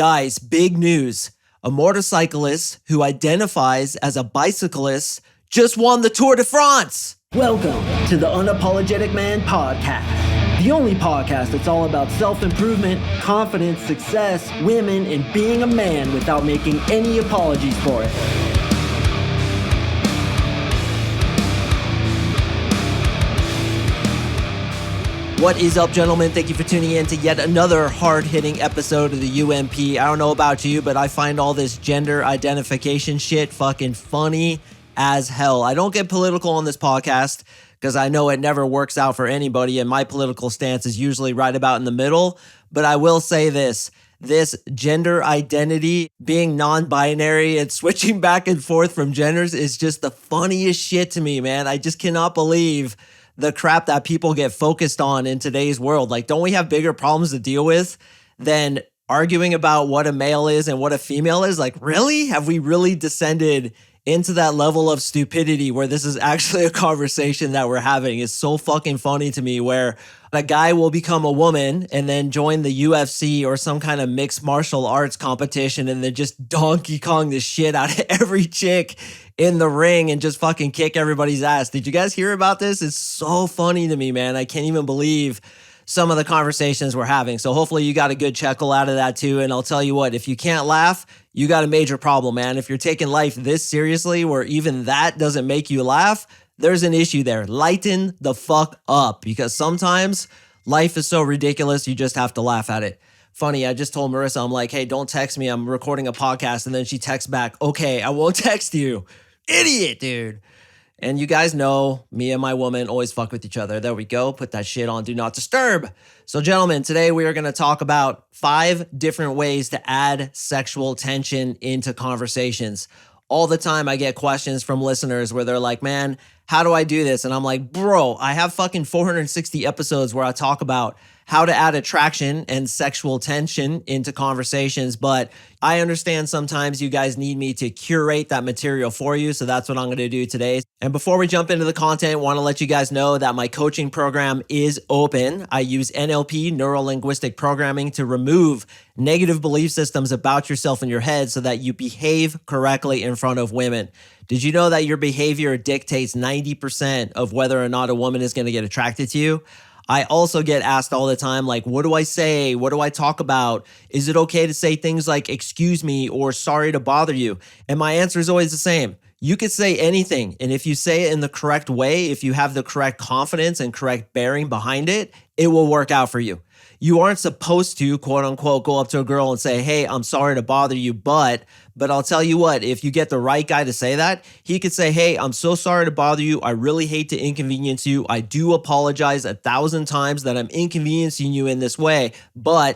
Guys, big news. A motorcyclist who identifies as a bicyclist just won the Tour de France. Welcome to the Unapologetic Man Podcast, the only podcast that's all about self-improvement, confidence, success, women, and being a man without making any apologies for it. What is up, gentlemen? Thank you for tuning in to yet another hard-hitting episode of the UMP. I don't know about you, but I find all this gender identification shit fucking funny as hell. I don't get political on this podcast because I know it never works out for anybody, and my political stance is usually right about in the middle. But I will say this gender identity, being non-binary and switching back and forth from genders is just the funniest shit to me, man. I just cannot believe the crap that people get focused on in today's world. Like, don't we have bigger problems to deal with than arguing about what a male is and what a female is? Like, really? Have we really descended into that level of stupidity where this is actually a conversation that we're having? It's so fucking funny to me where a guy will become a woman and then join the UFC or some kind of mixed martial arts competition and then just Donkey Kong the shit out of every chick in the ring and just fucking kick everybody's ass. Did you guys hear about this? It's so funny to me, man. I can't even believe some of the conversations we're having. So hopefully you got a good chuckle out of that too. And I'll tell you what, if you can't laugh, you got a major problem, man. If you're taking life this seriously, where even that doesn't make you laugh, there's an issue there. Lighten the fuck up, because sometimes life is so ridiculous, you just have to laugh at it. Funny, I just told Marissa, I'm like, hey, don't text me. I'm recording a podcast. And then she texts back, okay, I won't text you. Idiot, dude. And you guys know me and my woman always fuck with each other. There we go. Put that shit on Do Not Disturb. So gentlemen, today we are going to talk about 5 different ways to add sexual tension into conversations. All the time I get questions from listeners where they're like, man, how do I do this? And I'm like, bro, I have fucking 460 episodes where I talk about how to add attraction and sexual tension into conversations. But I understand sometimes you guys need me to curate that material for you. So that's what I'm going to do today. And before we jump into the content, I want to let you guys know that my coaching program is open. I use NLP, neuro-linguistic programming, to remove negative belief systems about yourself in your head so that you behave correctly in front of women. Did you know that your behavior dictates 90% of whether or not a woman is going to get attracted to you? I also get asked all the time, like, what do I say? What do I talk about? Is it okay to say things like, excuse me, or sorry to bother you? And my answer is always the same. You could say anything. And if you say it in the correct way, if you have the correct confidence and correct bearing behind it, it will work out for you. You aren't supposed to, quote unquote, go up to a girl and say, hey, I'm sorry to bother you, but I'll tell you what, if you get the right guy to say that, he could say, hey, I'm so sorry to bother you. I really hate to inconvenience you. I do apologize 1,000 times that I'm inconveniencing you in this way,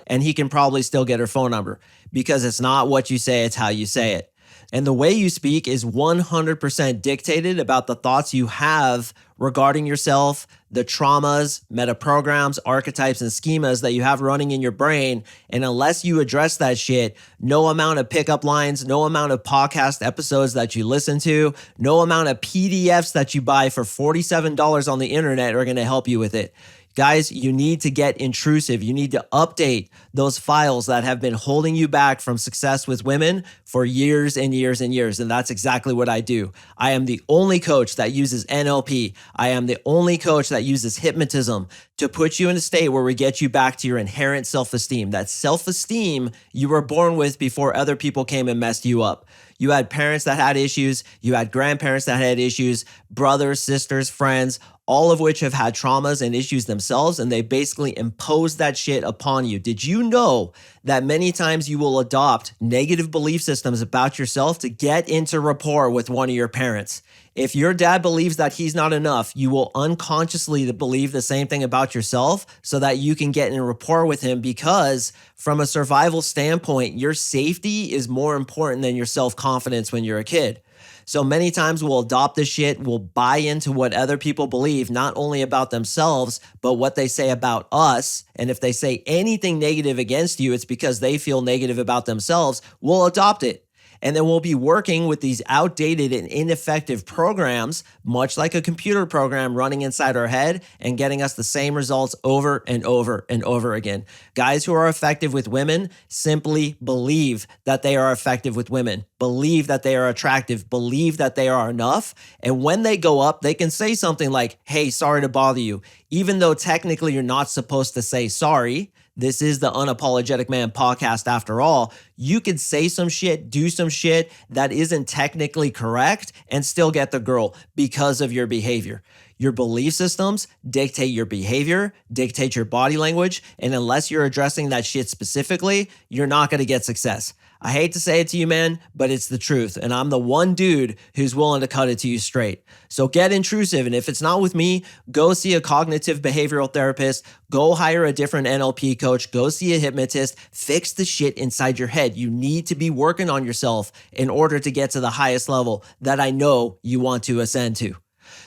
and he can probably still get her phone number, because it's not what you say, it's how you say it. And the way you speak is 100% dictated about the thoughts you have regarding yourself, the traumas, metaprograms, archetypes, and schemas that you have running in your brain. And unless you address that shit, no amount of pickup lines, no amount of podcast episodes that you listen to, no amount of PDFs that you buy for $47 on the internet are going to help you with it. Guys, you need to get intrusive. You need to update those files that have been holding you back from success with women for years and years and years. And that's exactly what I do. I am the only coach that uses NLP. I am the only coach that uses hypnotism to put you in a state where we get you back to your inherent self-esteem. That self-esteem you were born with before other people came and messed you up. You had parents that had issues. You had grandparents that had issues, brothers, sisters, friends, all of which have had traumas and issues themselves, and they basically impose that shit upon you. Did you know that many times you will adopt negative belief systems about yourself to get into rapport with one of your parents? If your dad believes that he's not enough, you will unconsciously believe the same thing about yourself so that you can get in rapport with him, because from a survival standpoint, your safety is more important than your self-confidence when you're a kid. So many times we'll adopt this shit, we'll buy into what other people believe, not only about themselves, but what they say about us. And if they say anything negative against you, it's because they feel negative about themselves. We'll adopt it. And then we'll be working with these outdated and ineffective programs, much like a computer program running inside our head and getting us the same results over and over and over again. Guys who are effective with women simply believe that they are effective with women, believe that they are attractive, believe that they are enough. And when they go up, they can say something like, hey, sorry to bother you. Even though technically you're not supposed to say sorry, this is the Unapologetic Man podcast after all. You could say some shit, do some shit that isn't technically correct and still get the girl because of your behavior. Your belief systems dictate your behavior, dictate your body language, and unless you're addressing that shit specifically, you're not going to get success. I hate to say it to you, man, but it's the truth. And I'm the one dude who's willing to cut it to you straight. So get intrusive. And if it's not with me, go see a cognitive behavioral therapist, go hire a different NLP coach, go see a hypnotist, fix the shit inside your head. You need to be working on yourself in order to get to the highest level that I know you want to ascend to.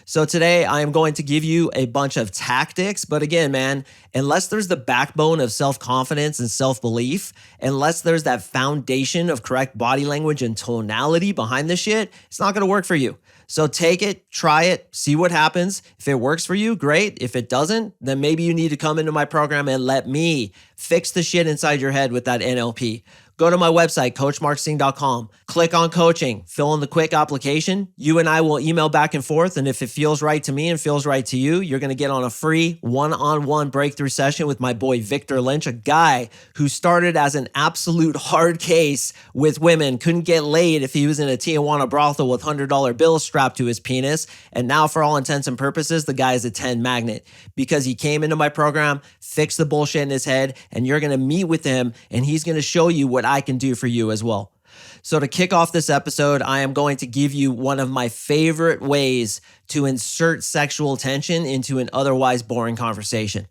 So today I am going to give you a bunch of tactics, but again, man, unless there's the backbone of self-confidence and self-belief, unless there's that foundation of correct body language and tonality behind the shit, it's not going to work for you. So take it, try it, see what happens. If it works for you, great. If it doesn't, then maybe you need to come into my program and let me fix the shit inside your head with that NLP. Go to my website, CoachMarkSing.com. Click on coaching, fill in the quick application. You and I will email back and forth. And if it feels right to me and feels right to you, you're going to get on a free one-on-one breakthrough session with my boy, Victor Lynch, a guy who started as an absolute hard case with women, couldn't get laid if he was in a Tijuana brothel with $100 bills strapped to his penis. And now for all intents and purposes, the guy is a 10 magnet because he came into my program, fixed the bullshit in his head, and you're going to meet with him and he's going to show you what I can do for you as well. So to kick off this episode, I am going to give you one of my favorite ways to insert sexual tension into an otherwise boring conversation.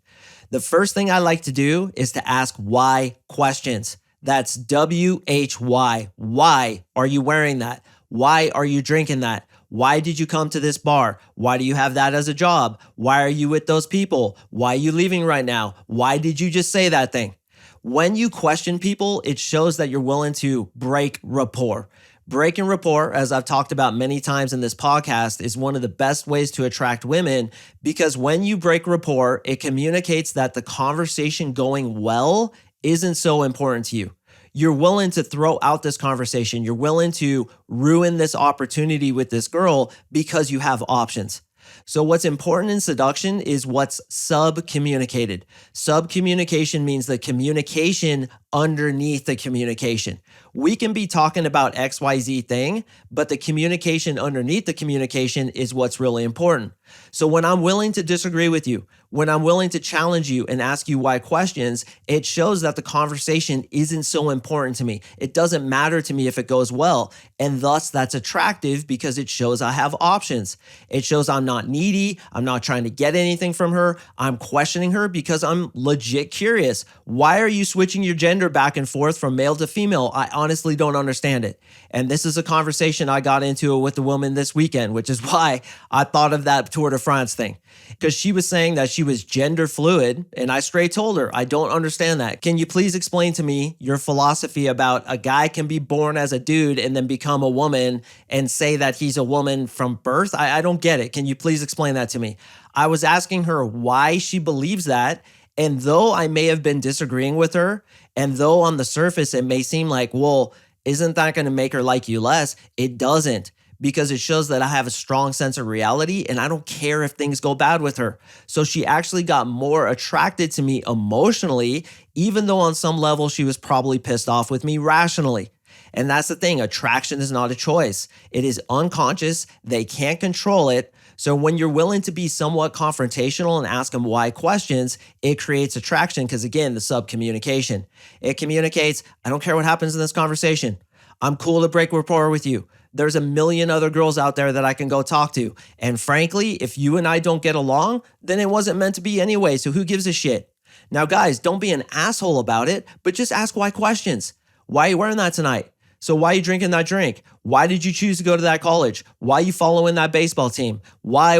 The first thing I like to do is to ask why questions. That's WHY. Why are you wearing that? Why are you drinking that? Why did you come to this bar? Why do you have that as a job? Why are you with those people? Why are you leaving right now? Why did you just say that thing? When you question people, it shows that you're willing to break rapport. Breaking rapport, as I've talked about many times in this podcast, is one of the best ways to attract women because when you break rapport, it communicates that the conversation going well isn't so important to you. You're willing to throw out this conversation. You're willing to ruin this opportunity with this girl because you have options. So what's important in seduction is what's sub-communicated. Sub-communication means the communication underneath the communication. We can be talking about XYZ thing, but the communication underneath the communication is what's really important. So when I'm willing to disagree with you, when I'm willing to challenge you and ask you why questions, it shows that the conversation isn't so important to me. It doesn't matter to me if it goes well. And thus that's attractive because it shows I have options. It shows I'm not needy. I'm not trying to get anything from her. I'm questioning her because I'm legit curious. Why are you switching your gender back and forth from male to female? I honestly don't understand it. And this is a conversation I got into with the woman this weekend, which is why I thought of that Tour de France thing. Because she was saying that she was gender fluid, and I straight told her, I don't understand that. Can you please explain to me your philosophy about a guy can be born as a dude and then become a woman and say that he's a woman from birth? I don't get it. Can you please explain that to me? I was asking her why she believes that, and though I may have been disagreeing with her, and though on the surface it may seem like, well, isn't that going to make her like you less? It doesn't. Because it shows that I have a strong sense of reality and I don't care if things go bad with her. So she actually got more attracted to me emotionally, even though on some level she was probably pissed off with me rationally. And that's the thing, attraction is not a choice. It is unconscious, they can't control it. So when you're willing to be somewhat confrontational and ask them why questions, it creates attraction because again, the sub-communication. It communicates, I don't care what happens in this conversation. I'm cool to break rapport with you. There's a million other girls out there that I can go talk to. And frankly, if you and I don't get along, then it wasn't meant to be anyway, so who gives a shit? Now guys, don't be an asshole about it, but just ask why questions. Why are you wearing that tonight? So why are you drinking that drink? Why did you choose to go to that college? Why are you following that baseball team? Why?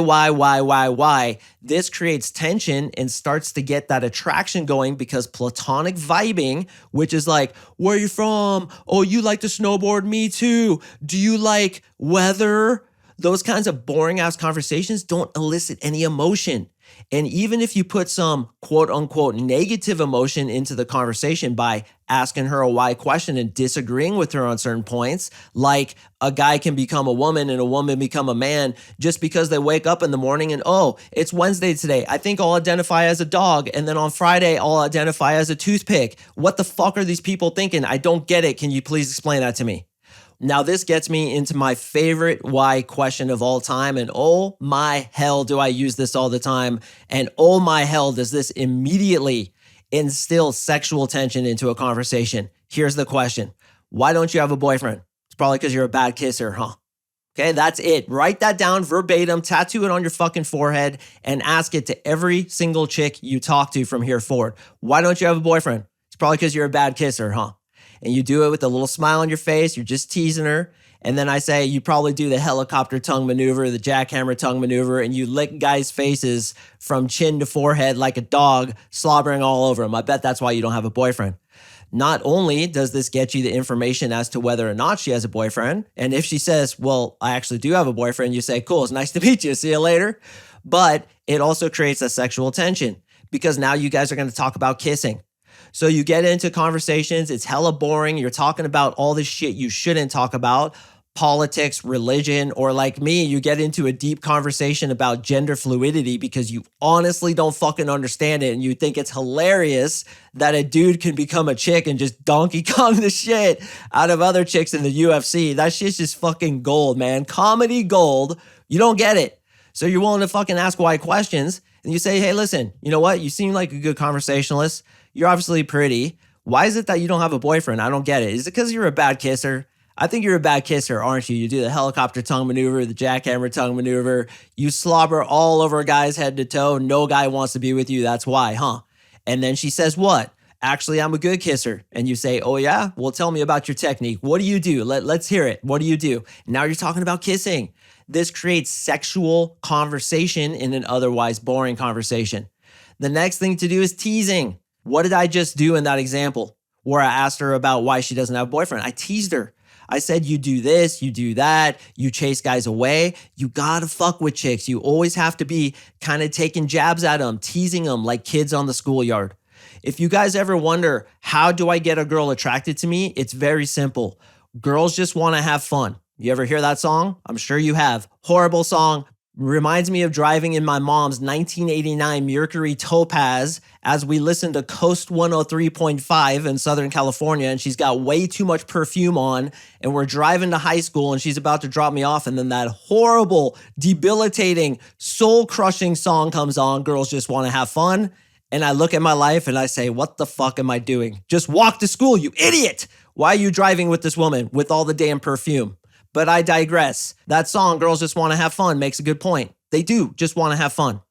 This creates tension and starts to get that attraction going because platonic vibing, which is like, where are you from? Oh, you like to snowboard? Me too. Do you like weather? Those kinds of boring ass conversations don't elicit any emotion. And even if you put some quote unquote negative emotion into the conversation by asking her a why question and disagreeing with her on certain points, like a guy can become a woman and a woman become a man just because they wake up in the morning and, oh, it's Wednesday today. I think I'll identify as a dog. And then on Friday, I'll identify as a toothpick. What the fuck are these people thinking? I don't get it. Can you please explain that to me? Now, this gets me into my favorite why question of all time. And oh my hell, do I use this all the time? And oh my hell, does this immediately instill sexual tension into a conversation? Here's the question. Why don't you have a boyfriend? It's probably because you're a bad kisser, huh? Okay, that's it. Write that down verbatim, tattoo it on your fucking forehead, and ask it to every single chick you talk to from here forward. Why don't you have a boyfriend? It's probably because you're a bad kisser, huh? And you do it with a little smile on your face. You're just teasing her. And then I say, you probably do the helicopter tongue maneuver, the jackhammer tongue maneuver, and you lick guys' faces from chin to forehead like a dog, slobbering all over them. I bet that's why you don't have a boyfriend. Not only does this get you the information as to whether or not she has a boyfriend, and if she says, well, I actually do have a boyfriend, you say, cool, it's nice to meet you, see you later. But it also creates a sexual tension because now you guys are going to talk about kissing. So you get into conversations, it's hella boring. You're talking about all this shit you shouldn't talk about, politics, religion, or like me, you get into a deep conversation about gender fluidity because you honestly don't fucking understand it. And you think it's hilarious that a dude can become a chick and just Donkey Kong the shit out of other chicks in the UFC. That shit's just fucking gold, man. Comedy gold. You don't get it. So you're willing to fucking ask why questions. And you say, hey, listen, you know what? You seem like a good conversationalist. You're obviously pretty. Why is it that you don't have a boyfriend? I don't get it. Is it because you're a bad kisser? I think you're a bad kisser, aren't you? You do the helicopter tongue maneuver, the jackhammer tongue maneuver. You slobber all over a guy's head to toe. No guy wants to be with you. That's why, huh? And then she says, what? Actually, I'm a good kisser. And you say, oh yeah? Well, tell me about your technique. What do you do? Let's hear it. What do you do? Now you're talking about kissing. This creates sexual conversation in an otherwise boring conversation. The next thing to do is teasing. What did I just do in that example where I asked her about why she doesn't have a boyfriend? I teased her. I said, you do this, you do that, you chase guys away. You gotta fuck with chicks. You always have to be kind of taking jabs at them, teasing them like kids on the schoolyard. If you guys ever wonder, how do I get a girl attracted to me? It's very simple. Girls just want to have fun. You ever hear that song? I'm sure you have. Horrible song. Reminds me of driving in my mom's 1989 Mercury Topaz as we listen to Coast 103.5 in Southern California, and she's got way too much perfume on, and we're driving to high school and she's about to drop me off, and then that horrible, debilitating, soul-crushing song comes on, Girls Just Want to Have Fun, and I look at my life and I say, what the fuck am I doing? Just walk to school, you idiot! Why are you driving with this woman with all the damn perfume? But I digress. That song, Girls Just Want to Have Fun, makes a good point. They do just want to have fun.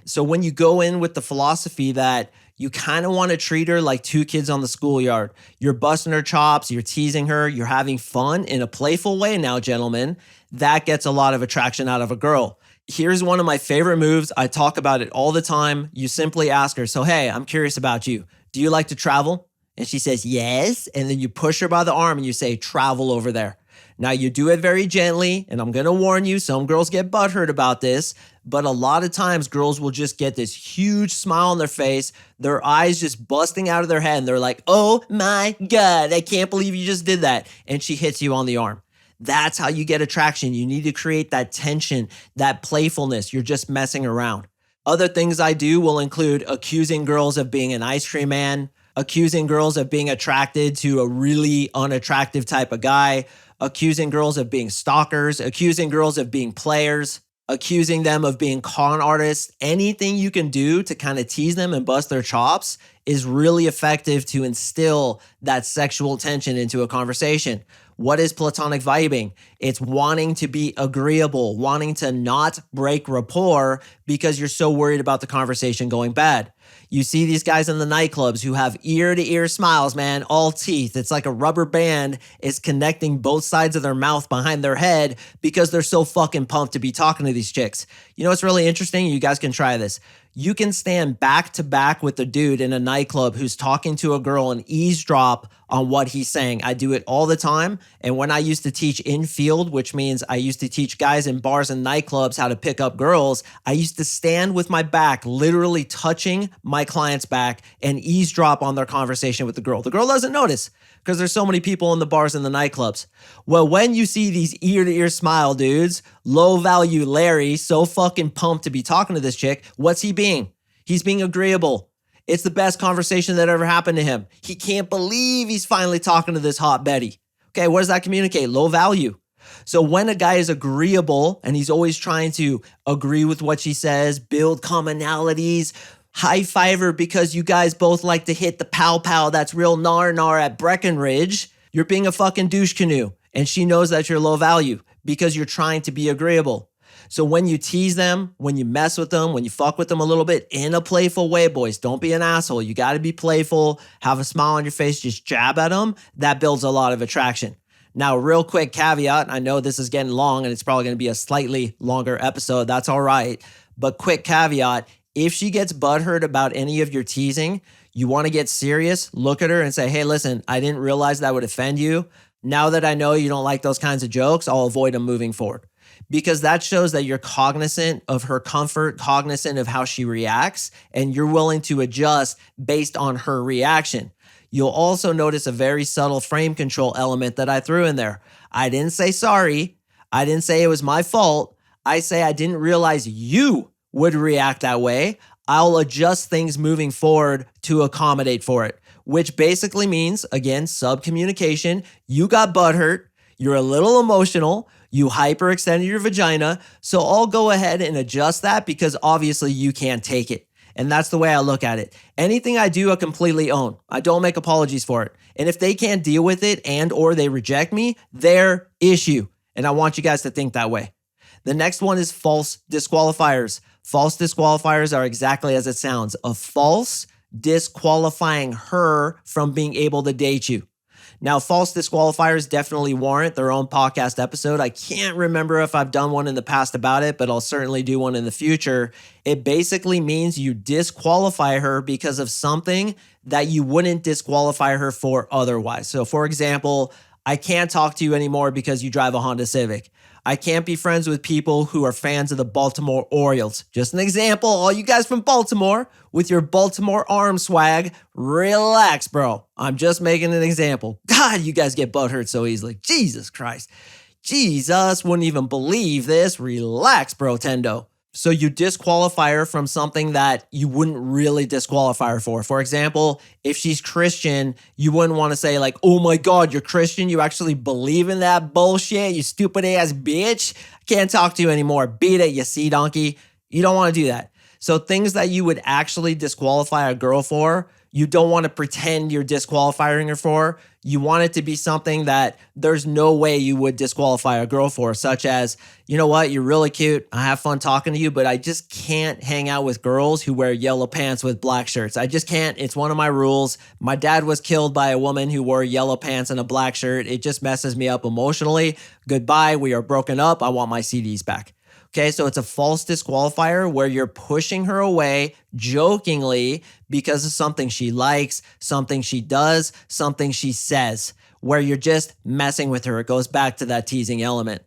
So when you go in with the philosophy that you kind of want to treat her like two kids on the schoolyard, you're busting her chops, you're teasing her, you're having fun in a playful way now, gentlemen, that gets a lot of attraction out of a girl. Here's one of my favorite moves. I talk about it all the time. You simply ask her, so hey, I'm curious about you. Do you like to travel? And she says, yes. And then you push her by the arm and you say, travel over there. Now, you do it very gently, and I'm going to warn you, some girls get butthurt about this, but a lot of times girls will just get this huge smile on their face, their eyes just busting out of their head, and they're like, oh my God, I can't believe you just did that. And she hits you on the arm. That's how you get attraction. You need to create that tension, that playfulness. You're just messing around. Other things I do will include accusing girls of being an ice cream man, accusing girls of being attracted to a really unattractive type of guy, accusing girls of being stalkers, accusing girls of being players, accusing them of being con artists. Anything you can do to kind of tease them and bust their chops is really effective to instill that sexual tension into a conversation. What is platonic vibing? It's wanting to be agreeable, wanting to not break rapport because you're so worried about the conversation going bad. You see these guys in the nightclubs who have ear-to-ear smiles, man, all teeth. It's like a rubber band is connecting both sides of their mouth behind their head because they're so fucking pumped to be talking to these chicks. You know what's really interesting? You guys can try this. You can stand back to back with a dude in a nightclub who's talking to a girl and eavesdrop on what he's saying. I do it all the time. And when I used to teach in field, which means I used to teach guys in bars and nightclubs how to pick up girls, I used to stand with my back, literally touching my client's back and eavesdrop on their conversation with the girl. The girl doesn't notice because there's so many people in the bars and the nightclubs. Well, when you see these ear-to-ear smile dudes, low value Larry, so fucking pumped to be talking to this chick, what's he being? He's being agreeable. It's the best conversation that ever happened to him. He can't believe he's finally talking to this hot Betty. Okay, what does that communicate? Low value. So when a guy is agreeable and he's always trying to agree with what she says, build commonalities, high fiver because you guys both like to hit the pow pow that's real nar at Breckenridge, you're being a fucking douche canoe. And she knows that you're low value because you're trying to be agreeable. So when you tease them, when you mess with them, when you fuck with them a little bit in a playful way, boys, don't be an asshole. You got to be playful, have a smile on your face, just jab at them. That builds a lot of attraction. Now, real quick caveat. I know this is getting long and it's probably going to be a slightly longer episode. That's all right. But quick caveat. If she gets butthurt about any of your teasing, you want to get serious, look at her and say, hey, listen, I didn't realize that would offend you. Now that I know you don't like those kinds of jokes, I'll avoid them moving forward. Because that shows that you're cognizant of her comfort, cognizant of how she reacts, and you're willing to adjust based on her reaction. You'll also notice a very subtle frame control element that I threw in there. I didn't say sorry. I didn't say it was my fault. I say I didn't realize you would react that way. I'll adjust things moving forward to accommodate for it, which basically means, again, subcommunication. You got butthurt. You're a little emotional. You hyperextended your vagina. So I'll go ahead and adjust that because obviously you can't take it. And that's the way I look at it. Anything I do, I completely own. I don't make apologies for it. And if they can't deal with it and or they reject me, their issue. And I want you guys to think that way. The next one is false disqualifiers. False disqualifiers are exactly as it sounds, a false disqualifying her from being able to date you. Now, false disqualifiers definitely warrant their own podcast episode. I can't remember if I've done one in the past about it, but I'll certainly do one in the future. It basically means you disqualify her because of something that you wouldn't disqualify her for otherwise. So, for example, I can't talk to you anymore because you drive a Honda Civic. I can't be friends with people who are fans of the Baltimore Orioles. Just an example, all you guys from Baltimore with your Baltimore arm swag, relax, bro. I'm just making an example. God, you guys get butthurt so easily. Jesus Christ. Jesus, wouldn't even believe this. Relax, bro, Tendo. So you disqualify her from something that you wouldn't really disqualify her for. For example, if she's Christian, you wouldn't want to say like, oh my God, you're Christian? You actually believe in that bullshit? You stupid ass bitch. Can't talk to you anymore. Beat it, you sea donkey. You don't want to do that. So things that you would actually disqualify a girl for, you don't want to pretend you're disqualifying her for. You want it to be something that there's no way you would disqualify a girl for, such as, you know what, you're really cute. I have fun talking to you, but I just can't hang out with girls who wear yellow pants with black shirts. I just can't. It's one of my rules. My dad was killed by a woman who wore yellow pants and a black shirt. It just messes me up emotionally. Goodbye. We are broken up. I want my CDs back. Okay, so it's a false disqualifier where you're pushing her away jokingly because of something she likes, something she does, something she says, where you're just messing with her. It goes back to that teasing element.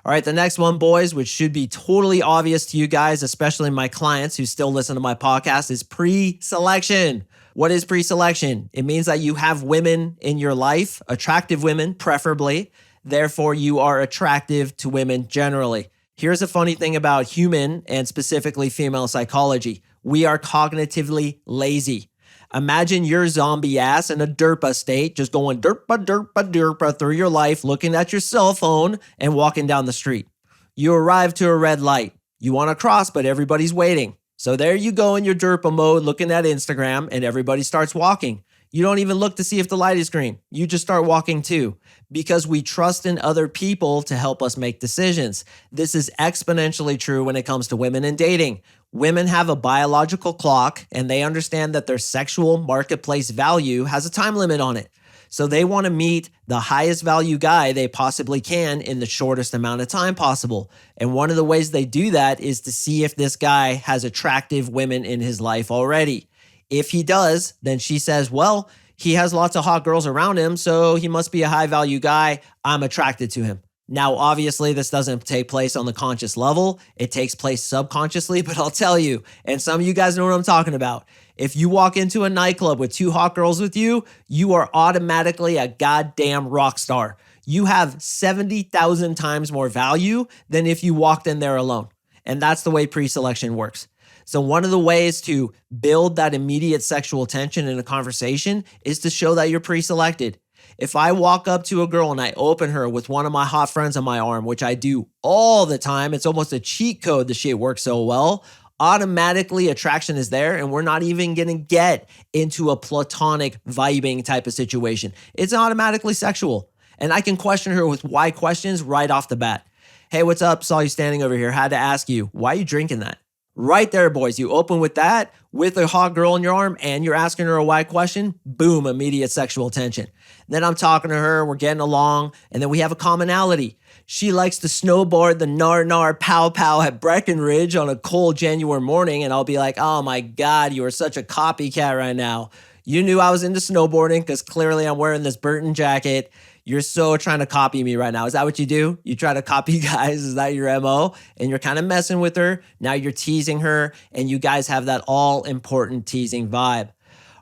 All right, the next one, boys, which should be totally obvious to you guys, especially my clients who still listen to my podcast, is pre-selection. What is pre-selection? It means that you have women in your life, attractive women preferably. Therefore, you are attractive to women generally. Here's a funny thing about human and specifically female psychology. We are cognitively lazy. Imagine your zombie ass in a derpa state, just going derpa through your life, looking at your cell phone and walking down the street. You arrive to a red light. You want to cross, but everybody's waiting. So there you go in your derpa mode looking at Instagram and everybody starts walking. You don't even look to see if the light is green. You just start walking too because we trust in other people to help us make decisions. This is exponentially true when it comes to women and dating. Women have a biological clock and they understand that their sexual marketplace value has a time limit on it. So they want to meet the highest value guy they possibly can in the shortest amount of time possible. And one of the ways they do that is to see if this guy has attractive women in his life already. If he does, then she says, well, he has lots of hot girls around him, so he must be a high value guy. I'm attracted to him. Now, obviously, this doesn't take place on the conscious level. It takes place subconsciously, but I'll tell you, and some of you guys know what I'm talking about. If you walk into a nightclub with 2 hot girls with you, you are automatically a goddamn rock star. You have 70,000 times more value than if you walked in there alone. And that's the way pre-selection works. So one of the ways to build that immediate sexual tension in a conversation is to show that you're pre-selected. If I walk up to a girl and I open her with one of my hot friends on my arm, which I do all the time, it's almost a cheat code, the shit works so well, automatically attraction is there and we're not even gonna get into a platonic vibing type of situation. It's automatically sexual. And I can question her with why questions right off the bat. Hey, what's up? Saw you standing over here. Had to ask you, why are you drinking that? Right there, boys. You open with that, with a hot girl in your arm, and you're asking her a why question, boom, immediate sexual tension. Then I'm talking to her, we're getting along, and then we have a commonality. She likes to snowboard the nar pow pow at Breckenridge on a cold January morning, and I'll be like, oh my God, you are such a copycat right now. You knew I was into snowboarding because clearly I'm wearing this Burton jacket. You're so trying to copy me right now. Is that what you do? You try to copy guys? Is that your MO? And you're kind of messing with her. Now you're teasing her and you guys have that all important teasing vibe.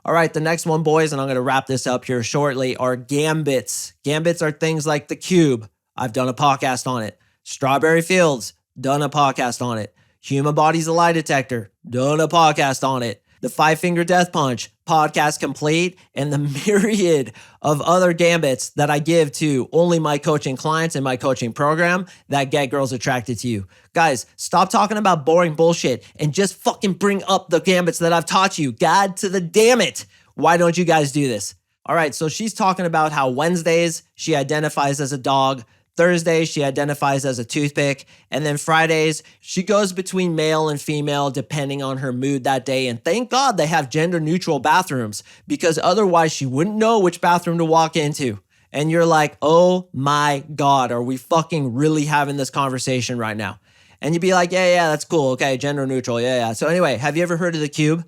All right, the next one, boys, and I'm going to wrap this up here shortly, are gambits. Gambits are things like the cube. I've done a podcast on it. Strawberry Fields, done a podcast on it. Human body's a lie detector, done a podcast on it. The 5-finger death punch, podcast complete, and the myriad of other gambits that I give to only my coaching clients in my coaching program that get girls attracted to you. Guys, stop talking about boring bullshit and just fucking bring up the gambits that I've taught you. God to the damn it. Why don't you guys do this? All right, so she's talking about how Wednesdays she identifies as a dog, Thursdays, she identifies as a toothpick. And then Fridays, she goes between male and female depending on her mood that day. And thank God they have gender neutral bathrooms because otherwise she wouldn't know which bathroom to walk into. And you're like, oh my God, are we fucking really having this conversation right now? And you'd be like, yeah, that's cool. Okay, gender neutral. Yeah. So anyway, have you ever heard of the cube?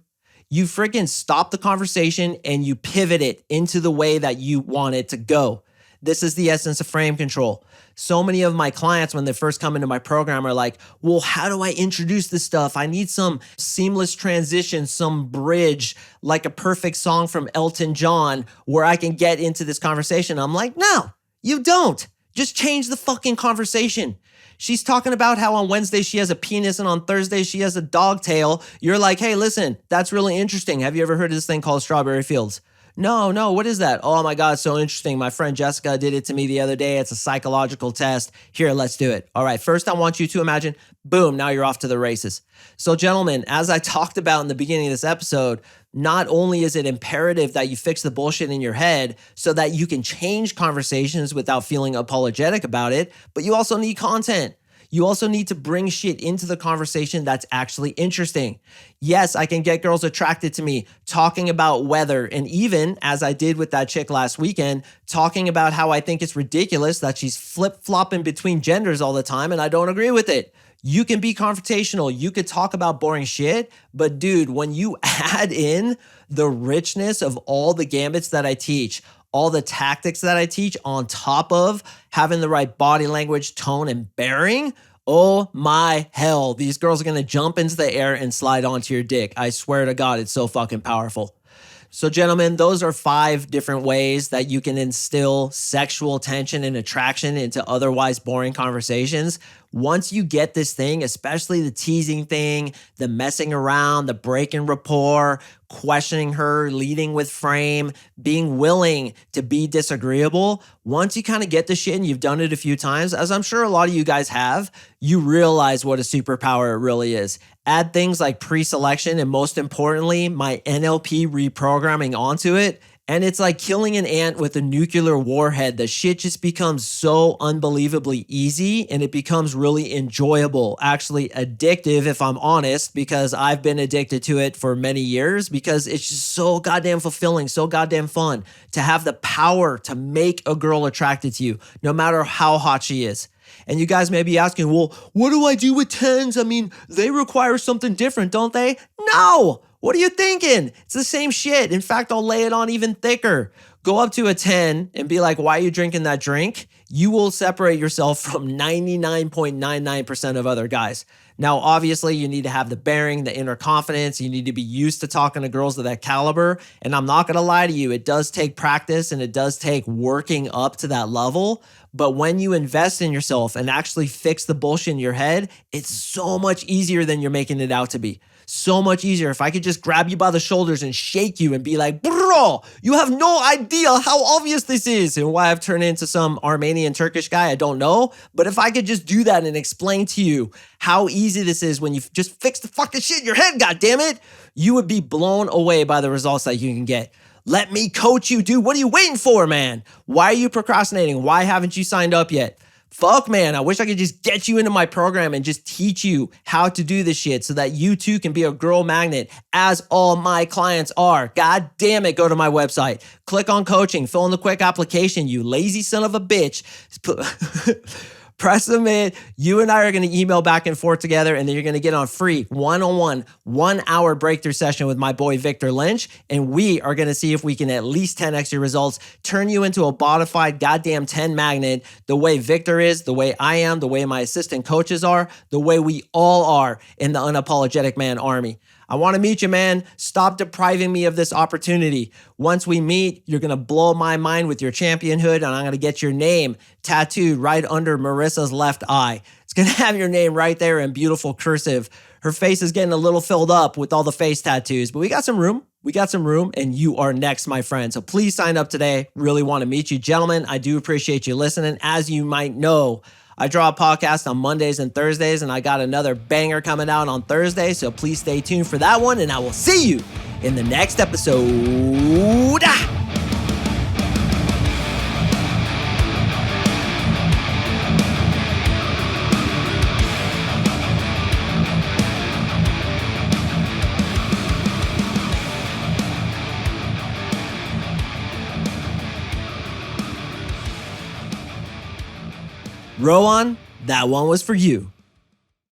You freaking stop the conversation and you pivot it into the way that you want it to go. This is the essence of frame control. So many of my clients, when they first come into my program, are like, well, how do I introduce this stuff? I need some seamless transition, some bridge, like a perfect song from Elton John where I can get into this conversation. I'm like, no, you don't. Just change the fucking conversation. She's talking about how on Wednesday she has a penis and on Thursday she has a dog tail. You're like, hey, listen, that's really interesting. Have you ever heard of this thing called Strawberry Fields? No, what is that? Oh my God, so interesting. My friend Jessica did it to me the other day. It's a psychological test. Here, let's do it. All right, first I want you to imagine, boom, now you're off to the races. So gentlemen, as I talked about in the beginning of this episode, not only is it imperative that you fix the bullshit in your head so that you can change conversations without feeling apologetic about it, but you also need content. You also need to bring shit into the conversation that's actually interesting. Yes, I can get girls attracted to me talking about weather, and even, as I did with that chick last weekend, talking about how I think it's ridiculous that she's flip-flopping between genders all the time and I don't agree with it. You can be confrontational. You could talk about boring shit, but dude, when you add in the richness of all the gambits that I teach, all the tactics that I teach on top of having the right body language, tone, and bearing, oh my hell, these girls are gonna jump into the air and slide onto your dick. I swear to God, it's so fucking powerful. So gentlemen, those are 5 different ways that you can instill sexual tension and attraction into otherwise boring conversations. Once you get this thing, especially the teasing thing, the messing around, the breaking rapport, questioning her, leading with frame, being willing to be disagreeable, once you kind of get the shit and you've done it a few times, as I'm sure a lot of you guys have, you realize what a superpower it really is. Add things like pre-selection and most importantly, my NLP reprogramming onto it, and it's like killing an ant with a nuclear warhead. The shit just becomes so unbelievably easy and it becomes really enjoyable, actually addictive if I'm honest, because I've been addicted to it for many years because it's just so goddamn fulfilling, so goddamn fun to have the power to make a girl attracted to you, no matter how hot she is. And you guys may be asking, well, what do I do with 10s? I mean, they require something different, don't they? No! What are you thinking? It's the same shit. In fact, I'll lay it on even thicker. Go up to a 10 and be like, why are you drinking that drink? You will separate yourself from 99.99% of other guys. Now, obviously, you need to have the bearing, the inner confidence. You need to be used to talking to girls of that caliber. And I'm not going to lie to you, it does take practice and it does take working up to that level. But when you invest in yourself and actually fix the bullshit in your head, it's so much easier than you're making it out to be. So much easier. If I could just grab you by the shoulders and shake you and be like, bro, you have no idea how obvious this is. And why I've turned into some Armenian Turkish guy, I don't know. But if I could just do that and explain to you how easy this is when you just fix the fucking shit in your head, goddammit, you would be blown away by the results that you can get. Let me coach you, dude. What are you waiting for, man? Why are you procrastinating? Why haven't you signed up yet? Fuck, man, I wish I could just get you into my program and just teach you how to do this shit so that you too can be a girl magnet as all my clients are. God damn it, go to my website. Click on coaching, fill in the quick application, you lazy son of a bitch. Press submit. You and I are going to email back and forth together, and then you're going to get on free one-on-one 1 hour breakthrough session with my boy Victor Lynch, and we are going to see if we can at least 10x your results, turn you into a bonified goddamn 10 magnet the way Victor is, the way I am, the way my assistant coaches are, the way we all are in the Unapologetic Man Army. I want to meet you, man. Stop depriving me of this opportunity. Once we meet, you're going to blow my mind with your championhood, and I'm going to get your name tattooed right under Marissa's left eye. It's going to have your name right there in beautiful cursive. Her face is getting a little filled up with all the face tattoos, but we got some room. We got some room, and you are next, my friend. So please sign up today. Really want to meet you. Gentlemen, I do appreciate you listening. As you might know, I draw a podcast on Mondays and Thursdays, and I got another banger coming out on Thursday, so please stay tuned for that one, and I will see you in the next episode. Rowan, that one was for you.